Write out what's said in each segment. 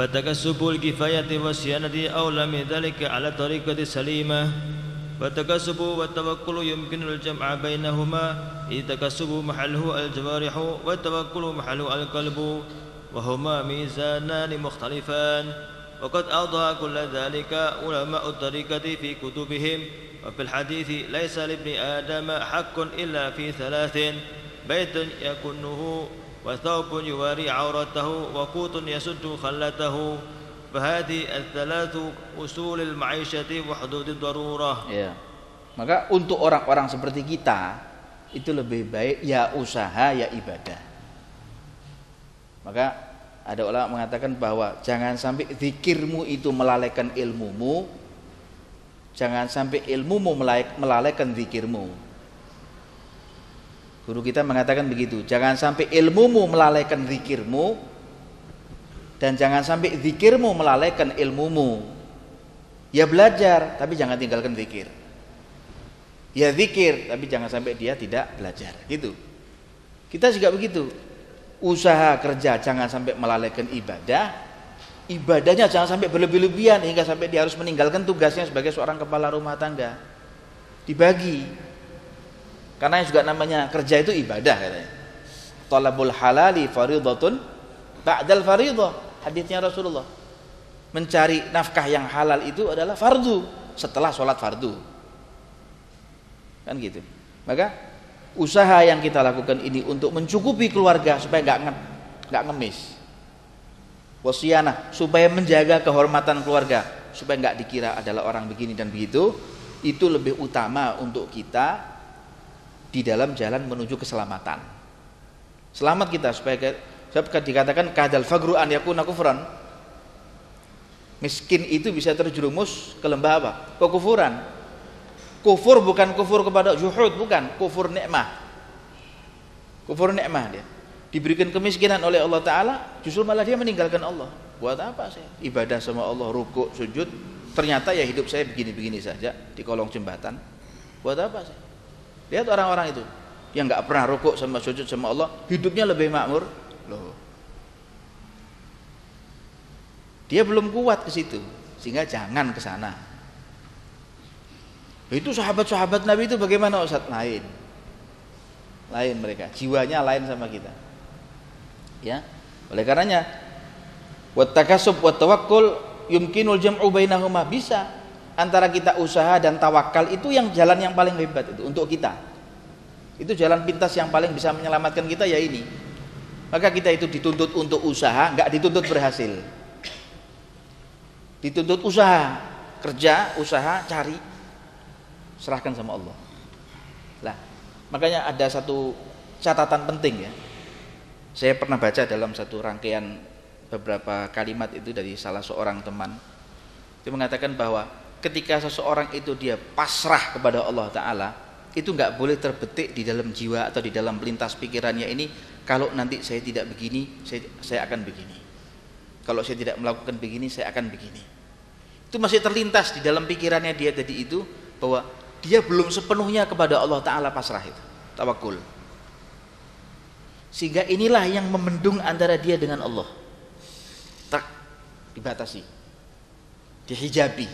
فتكسب الكفاية والصيانة أولى من ذلك على الطريقة السليمة. فالتكسب والتوكل يمكن الجمع بينهما، إذ التكسب محله الجوارح والتوكل محله القلب، وهما ميزانان مختلفان. وقد أوضح كل ذلك علماء الطريقة في كتبهم. وفي الحديث ليس لابن آدم حق إلا في ثلاث: بيت يكنه، وثوب يواري عورته، وقوت يسد خلته. فهذه الثلاث أصول المعيشة وحدود الضرورة. Ya. Maka untuk orang-orang seperti kita itu lebih baik ya usaha ya ibadah. Maka ada ulama mengatakan bahwa jangan sampai zikirmu itu melalaikan ilmumu, jangan sampai ilmumu melalaikan zikirmu. Guru kita mengatakan begitu, jangan sampai ilmumu melalaikan zikirmu, dan jangan sampai zikirmu melalaikan ilmumu. Ya belajar, tapi jangan tinggalkan zikir. Ya zikir, tapi jangan sampai dia tidak belajar. Gitu. Kita juga begitu. Usaha kerja jangan sampai melalaikan ibadah. Ibadahnya jangan sampai berlebih-lebihan hingga sampai dia harus meninggalkan tugasnya sebagai seorang kepala rumah tangga. Dibagi. Karena yang juga namanya kerja itu ibadah katanya. Talabul halali faridatun ba'dal faridah. Hadisnya Rasulullah, mencari nafkah yang halal itu adalah fardu setelah sholat fardu, kan gitu. Maka usaha yang kita lakukan ini untuk mencukupi keluarga supaya nggak ngemis, wasiyanah supaya menjaga kehormatan keluarga, supaya nggak dikira adalah orang begini dan begitu, itu lebih utama untuk kita di dalam jalan menuju keselamatan. Selamat kita supaya sebab dikatakan kadal fagru an yakuna kufran. Miskin itu bisa terjerumus ke lembah apa? Kekufuran. Kufur bukan kufur kepada juhud, bukan, kufur nikmah. Kufur nikmah dia. Diberikan kemiskinan oleh Allah Ta'ala, justru malah dia meninggalkan Allah. Buat apa saya ibadah sama Allah, rukuk, sujud, ternyata ya hidup saya begini-begini saja di kolong jembatan. Buat apa saya? Lihat orang-orang itu yang nggak pernah rukuk sama sujud sama Allah, hidupnya lebih makmur. Loh. Dia belum kuat ke situ, sehingga jangan ke sana. Itu sahabat-sahabat Nabi itu bagaimana Ustaz? Lain mereka, jiwanya lain sama kita. Ya, oleh karenanya wat takasub wat tawakkul yumkinul jam'u bainahuma, bisa antara kita usaha dan tawakal, itu yang jalan yang paling hebat itu untuk kita. Itu jalan pintas yang paling bisa menyelamatkan kita ya ini. Maka kita itu dituntut untuk usaha, nggak dituntut berhasil. Dituntut usaha, kerja, usaha, cari, serahkan sama Allah. Lah, makanya ada satu catatan penting ya. Saya pernah baca dalam satu rangkaian beberapa kalimat itu dari salah seorang teman. Dia mengatakan bahwa ketika seseorang itu dia pasrah kepada Allah Ta'ala, itu nggak boleh terbetik di dalam jiwa atau di dalam pelintas pikirannya ini, kalau nanti saya tidak begini, saya akan begini. Kalau saya tidak melakukan begini, saya akan begini. Itu masih terlintas di dalam pikirannya dia tadi itu, bahwa dia belum sepenuhnya kepada Allah Ta'ala pasrah itu, tawakul. Sehingga inilah yang memendung antara dia dengan Allah. Tak dibatasi, dihijabi.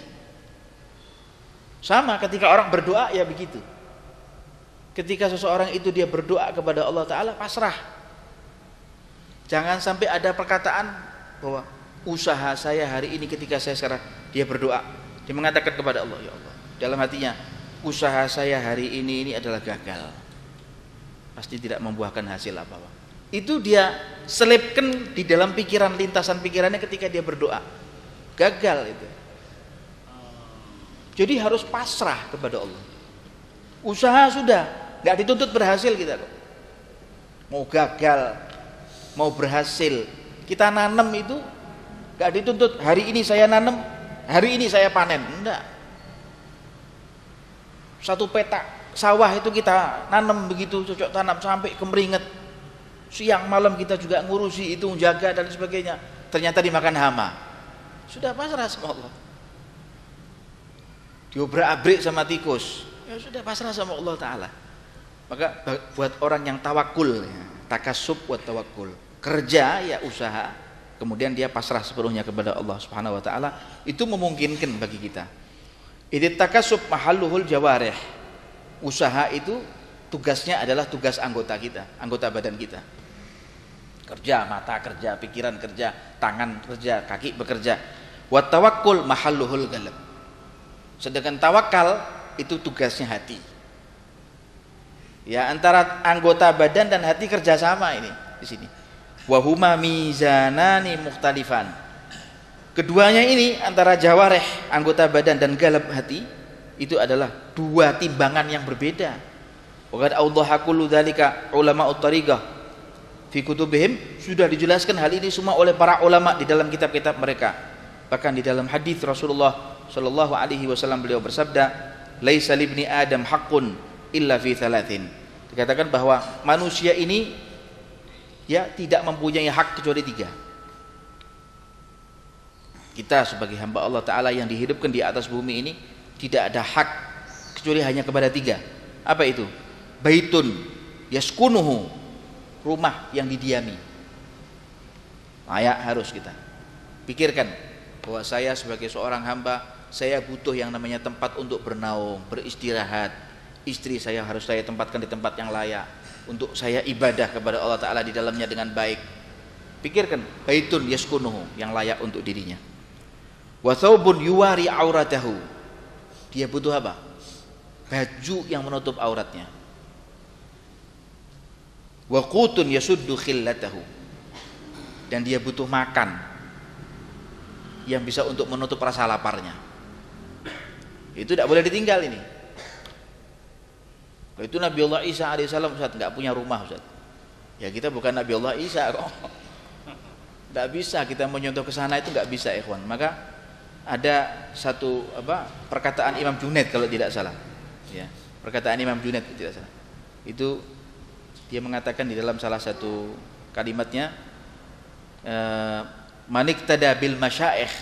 Sama ketika orang berdoa ya begitu. Ketika seseorang itu dia berdoa kepada Allah Ta'ala, pasrah. Jangan sampai ada perkataan bahwa usaha saya hari ini, ketika saya sekarang dia berdoa, dia mengatakan kepada Allah, ya Allah, dalam hatinya, usaha saya hari ini adalah gagal, pasti tidak membuahkan hasil apa-apa. Itu dia selipkan di dalam pikiran, lintasan pikirannya ketika dia berdoa. Gagal itu. Jadi harus pasrah kepada Allah. Usaha sudah, nggak dituntut berhasil kita kok. Mau gagal, mau berhasil, kita nanam itu nggak dituntut hari ini saya nanam, hari ini saya panen, enggak. Satu petak sawah itu kita nanam begitu, cocok tanam sampai kemeringet, siang malam kita juga ngurusi itu, menjaga dan sebagainya, ternyata dimakan hama, sudah pasrah sama Allah. Diobrak-abrik sama tikus, ya sudah pasrah sama Allah Ta'ala. Maka buat orang yang tawakul, takasub buat tawakul, kerja ya usaha, kemudian dia pasrah sepenuhnya kepada Allah Subhanahu wa taala, itu memungkinkan bagi kita. Idit takasub mahalluhul jawarih. Usaha itu tugasnya adalah tugas anggota kita, anggota badan kita. Kerja, mata kerja, pikiran kerja, tangan kerja, kaki bekerja. Wa tawakkul mahalluhul qalb. Sedangkan tawakal itu tugasnya hati. Ya, antara anggota badan dan hati kerjasama ini di sini. Wa huma mizanani mukhtalifan. Keduanya ini antara jawarih anggota badan dan galab hati itu adalah dua timbangan yang berbeda. Wa qad awdaha kullu dzalika ulama'ut thariqah fi kutubihim, sudah dijelaskan hal ini semua oleh para ulama di dalam kitab-kitab mereka. Bahkan di dalam hadis Rasulullah sallallahu alaihi wasallam beliau bersabda, laisa libni adam haqqun illa fi thalathin. Dikatakan bahwa manusia ini ya tidak mempunyai hak kecuali 3. Kita sebagai hamba Allah Ta'ala yang dihidupkan di atas bumi ini tidak ada hak kecuali hanya kepada 3. Apa itu? Baitun yaskunuhu, rumah yang didiami. Layak harus kita pikirkan bahwa saya sebagai seorang hamba, saya butuh yang namanya tempat untuk bernaung, beristirahat. Istri saya harus saya tempatkan di tempat yang layak untuk saya ibadah kepada Allah Ta'ala di dalamnya dengan baik. Pikirkan, baitun yaskunuhu, yang layak untuk dirinya. Wa thawbun yuwari auratahu, dia butuh apa? Baju yang menutup auratnya. Wa qutun yasuddu khillatahu, dan dia butuh makan yang bisa untuk menutup rasa laparnya. Itu tidak boleh ditinggal ini. Itu Nabi Allah Isa alaihissalam, Ustaz, nggak punya rumah, Ustaz. Ya kita bukan Nabi Allah Isa kok. Nggak bisa kita menyontoh ke sana, itu nggak bisa, ikhwan. Maka ada satu perkataan Imam Junaid kalau tidak salah. Ya, perkataan Imam Junaid kalau tidak salah. Itu dia mengatakan di dalam salah satu kalimatnya, maniktada bil masyaikh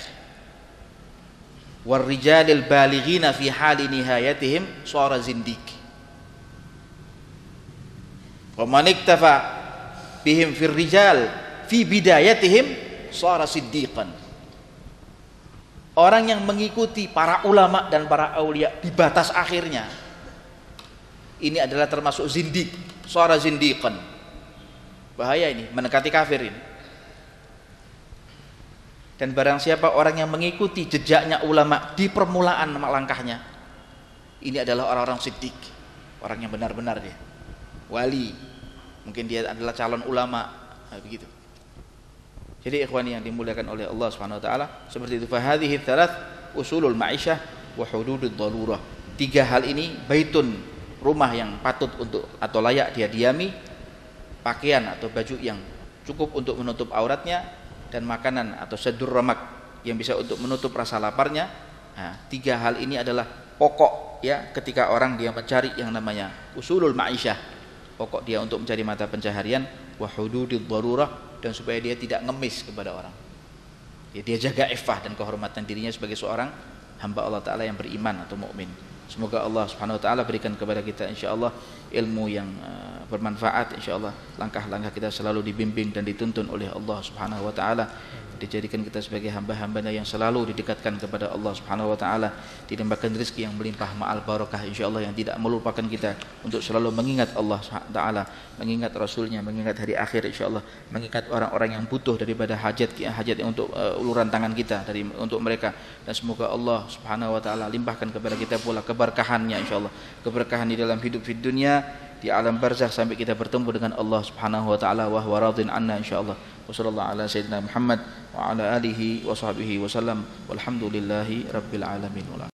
war rijalil balighina fi hali nihayatihim shara zindiq. Wa man iktafa bihim fir rijal fi bidayatihim shara siddiqan. Orang yang mengikuti para ulama dan para aulia di batas akhirnya, ini adalah termasuk zindiq, shara zindiqan. Bahaya ini, mendekati kafir ini. Dan barang siapa orang yang mengikuti jejaknya ulama di permulaan langkahnya, ini adalah orang-orang siddiq, orang yang benar-benar dia wali, mungkin dia adalah calon ulama, begitu. Jadi ikhwani yang dimuliakan oleh Allah Subhanahu wa taala, seperti itu. Fa hadhihi thalath usulul ma'isyah wa hududud darurah. 3 hal ini, baitun, rumah yang patut untuk atau layak dia diami, pakaian atau baju yang cukup untuk menutup auratnya, dan makanan atau sadur ramak yang bisa untuk menutup rasa laparnya. Nah, 3 hal ini adalah pokok ya ketika orang dia mencari yang namanya usulul ma'isyah. Pokok dia untuk mencari mata pencaharian, wa hududid darurah, dan supaya dia tidak ngemis kepada orang. Ya, dia jaga iffah dan kehormatan dirinya sebagai seorang hamba Allah Ta'ala yang beriman atau mukmin. Semoga Allah Subhanahu wa taala berikan kepada kita insyaallah ilmu yang bermanfaat, insyaallah langkah-langkah kita selalu dibimbing dan dituntun oleh Allah Subhanahu wa taala, dijadikan kita sebagai hamba-hambanya yang selalu didekatkan kepada Allah Subhanahu wa taala, dilimpahkan rezeki yang melimpah ma'al barakah insyaallah, yang tidak melupakan kita untuk selalu mengingat Allah Subhanahu wa taala, mengingat Rasulnya, mengingat hari akhir insyaallah, mengingat orang-orang yang butuh daripada hajat yang untuk uluran tangan kita untuk mereka. Dan semoga Allah Subhanahu wa taala limpahkan kepada kita pula keberkahannya insyaallah, keberkahan di dalam hidup di dunia, di alam barzakh sampai kita bertemu dengan Allah Subhanahu wa taala wa huwa radin anna insyaallah. Wassallallahu ala sayyidina Muhammad wa ala alihi wa sahbihi wasallam walhamdulillahi rabbil alamin.